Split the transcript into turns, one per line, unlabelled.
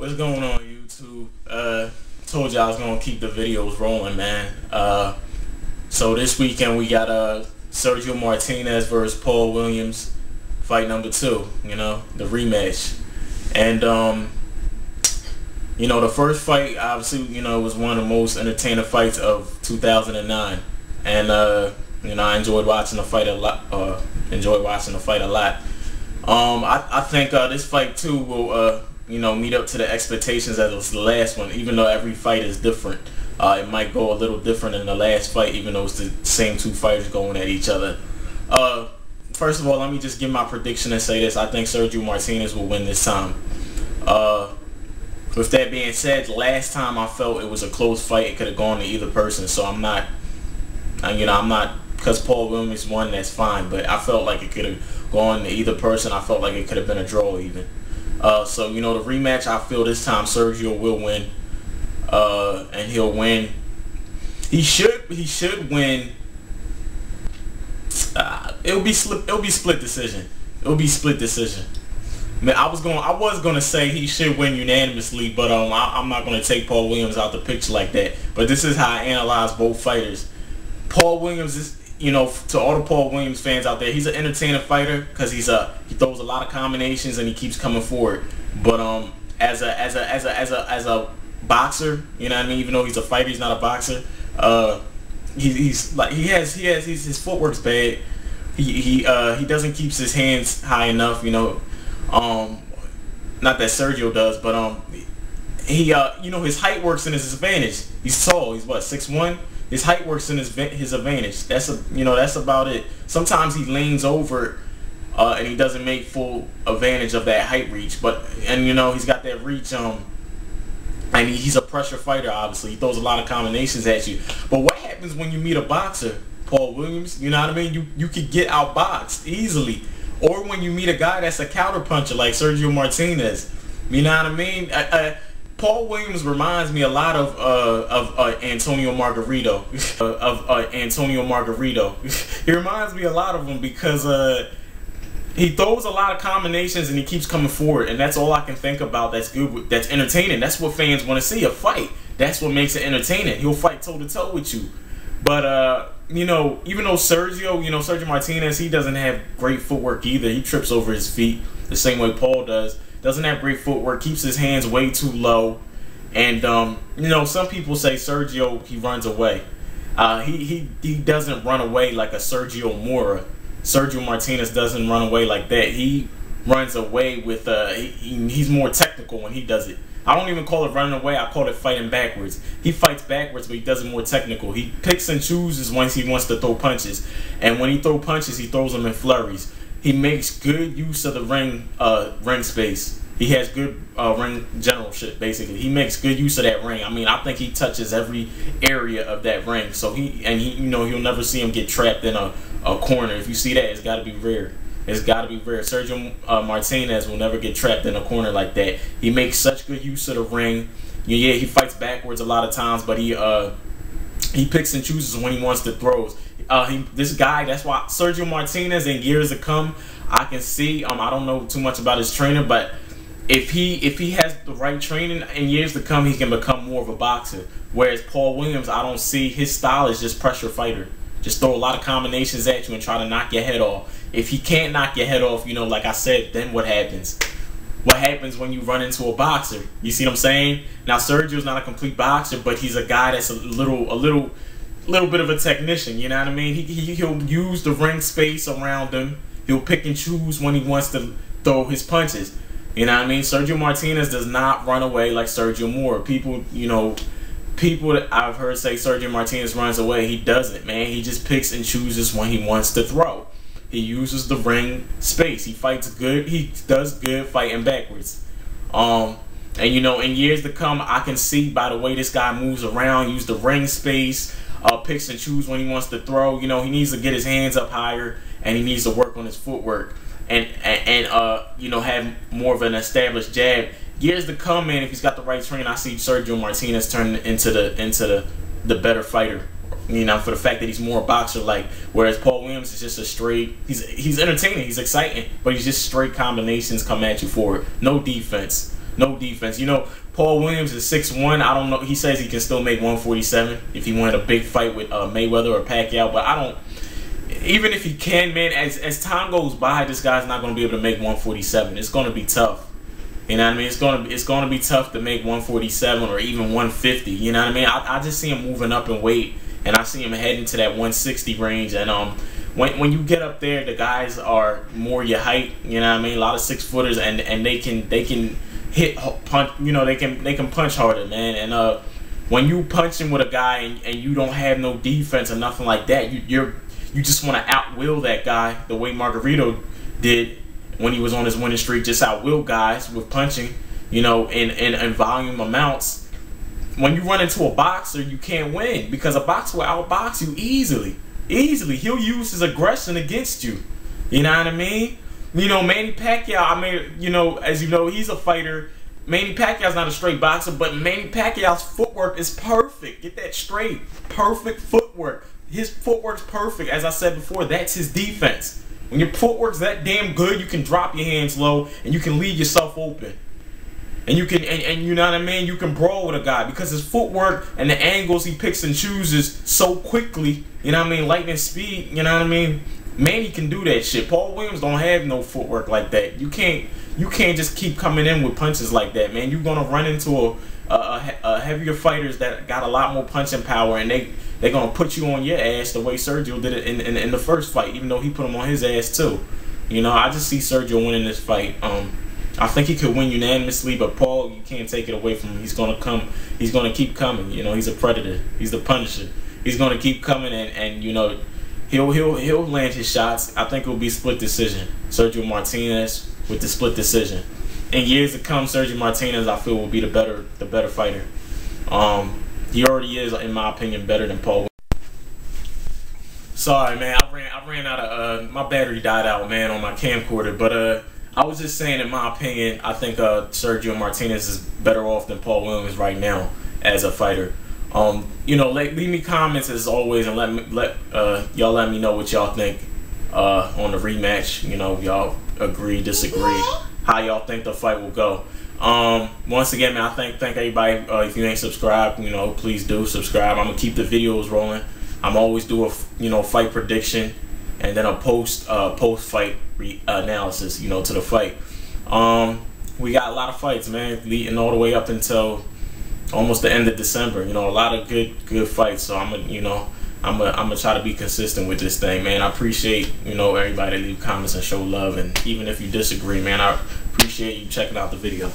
What's going on, YouTube? Told you I was gonna keep the videos rolling, man. So this weekend we got Sergio Martinez versus Paul Williams, fight number 2. You know, the rematch, and you know, the first fight obviously, you know, was one of the most entertaining fights of 2009, and you know, I enjoyed watching the fight a lot. I think this fight too will you know, meet up to the expectations as was the last one, even though every fight is different. It might go a little different in the last fight, even though it's the same 2 fighters going at each other. First of all, let me just give my prediction and say this. I think Sergio Martinez will win this time. With that being said, last time I felt it was a close fight. It could have gone to either person, so I'm not, because Paul Williams won, that's fine, but I felt like it could have gone to either person. I felt like it could have been a draw even. So, you know, the rematch, I feel this time Sergio will win, and he'll win. He should win. It'll be split decision. It'll be split decision. Man, I was gonna say he should win unanimously, but I'm not gonna take Paul Williams out the picture like that. But this is how I analyze both fighters. Paul Williams is, you know, to all the Paul Williams fans out there, he's an entertaining fighter because he throws a lot of combinations and he keeps coming forward. But as a boxer, you know what I mean, even though he's a fighter, he's not a boxer. His footwork's bad. He doesn't keep his hands high enough, you know. Not that Sergio does, but you know, his height works in his advantage. He's tall. He's what, 6'1"? His height works in his advantage. That's about it. Sometimes he leans over, and he doesn't make full advantage of that height reach. And you know, he's got that reach. And he's a pressure fighter. Obviously, he throws a lot of combinations at you. But what happens when you meet a boxer, Paul Williams? You know what I mean? You could get outboxed easily. Or when you meet a guy that's a counter puncher like Sergio Martinez. You know what I mean? Paul Williams reminds me a lot of Antonio Margarito. Antonio Margarito. He reminds me a lot of him because he throws a lot of combinations and he keeps coming forward, and that's all I can think about. That's good. That's entertaining. That's what fans want to see, a fight. That's what makes it entertaining. He'll fight toe to toe with you. But you know, even though Sergio Martinez, he doesn't have great footwork either. He trips over his feet the same way Paul does. Doesn't have great footwork, keeps his hands way too low. And you know, some people say Sergio, he runs away. He doesn't run away like a Sergio Mora. Sergio Martinez doesn't run away like that. He runs away with he's more technical when he does it. I don't even call it running away, I call it fighting backwards. He fights backwards, but he does it more technical. He picks and chooses once he wants to throw punches. And when he throws punches, he throws them in flurries. He makes good use of the ring space. He has good ring generalship, basically. He makes good use of that ring. I mean, I think he touches every area of that ring. So you know, you'll never see him get trapped in a corner. If you see that, it's got to be rare. It's got to be rare. Sergio Martinez will never get trapped in a corner like that. He makes such good use of the ring. Yeah, he fights backwards a lot of times, but he picks and chooses when he wants to throw. This guy, that's why Sergio Martinez, in years to come, I can see. I don't know too much about his trainer, but if he has the right training, in years to come, he can become more of a boxer. Whereas Paul Williams, I don't see, his style is just pressure fighter. Just throw a lot of combinations at you and try to knock your head off. If he can't knock your head off, you know, like I said, then what happens? What happens when you run into a boxer? You see what I'm saying? Now, Sergio's not a complete boxer, but he's a guy that's a little bit of a technician. You know what I mean? He'll use the ring space around him. He'll pick and choose when he wants to throw his punches. You know what I mean? Sergio Martinez does not run away like Sergio Mora. People that I've heard say Sergio Martinez runs away, he doesn't, man. He just picks and chooses when he wants to throw. He uses the ring space. He fights good. He does good fighting backwards. And you know, in years to come, I can see by the way this guy moves around, use the ring space, picks and chooses when he wants to throw. You know, he needs to get his hands up higher, and he needs to work on his footwork, and you know, have more of an established jab. Years to come, man, if he's got the right training, I see Sergio Martinez turning into the better fighter. You know, for the fact that he's more boxer-like, whereas Paul Williams is just a straight. He's entertaining, he's exciting, but he's just straight combinations come at you for it. No defense. no defense. You know, Paul Williams is 6'1". I don't know. He says he can still make 147 if he wanted a big fight with Mayweather or Pacquiao, but I don't. Even if he can, man, as time goes by, this guy's not going to be able to make 147. It's going to be tough. You know what I mean? It's going to be tough to make 147 or even 150. You know what I mean? I just see him moving up in weight, and I see him heading to that 160 range. And when you get up there, the guys are more your height. You know what I mean? A lot of 6-footers, and they can hit punch. You know, they can punch harder, man. And when you punching with a guy and you don't have no defense or nothing like that, you just want to outwill that guy the way Margarito did when he was on his winning streak. Just outwill guys with punching, you know, in volume amounts. When you run into a boxer, you can't win because a boxer will outbox you easily. He'll use his aggression against you. You know what I mean? You know, Manny Pacquiao, I mean, you know, as you know, he's a fighter. Manny Pacquiao's not a straight boxer, but Manny Pacquiao's footwork is perfect. Get that straight. Perfect footwork. His footwork's perfect. As I said before, that's his defense. When your footwork's that damn good, you can drop your hands low and you can leave yourself open. And you can, and you know what I mean? You can brawl with a guy because his footwork and the angles he picks and chooses so quickly, you know what I mean? Lightning speed, you know what I mean? Manny can do that shit. Paul Williams don't have no footwork like that. You can't just keep coming in with punches like that, man. You're gonna run into a heavier fighters that got a lot more punching power, and they're gonna put you on your ass the way Sergio did it in the first fight, even though he put him on his ass too. You know, I just see Sergio winning this fight. I think he could win unanimously, but Paul, you can't take it away from him. He's gonna come. He's gonna keep coming. You know, he's a predator. He's the Punisher. He's gonna keep coming, and you know, he'll land his shots. I think it'll be split decision. Sergio Martinez with the split decision. In years to come, Sergio Martinez, I feel, will be the better fighter. He already is, in my opinion, better than Paul. Sorry, man. I ran out of my battery died out, man, on my camcorder. But I was just saying, in my opinion, I think Sergio Martinez is better off than Paul Williams right now as a fighter. You know, leave me comments as always, and y'all let me know what y'all think on the rematch. You know, y'all agree, disagree, how y'all think the fight will go. Once again, man, I thank everybody. If you ain't subscribed, you know, please do subscribe. I'm gonna keep the videos rolling. I'm always do a fight prediction and then a post fight analysis, you know, to the fight. We got a lot of fights, man, leading all the way up until almost the end of December. You know, a lot of good fights. So I'm gonna try to be consistent with this thing, man. I appreciate, you know, everybody that leave comments and show love, and even if you disagree, man, I appreciate you checking out the video.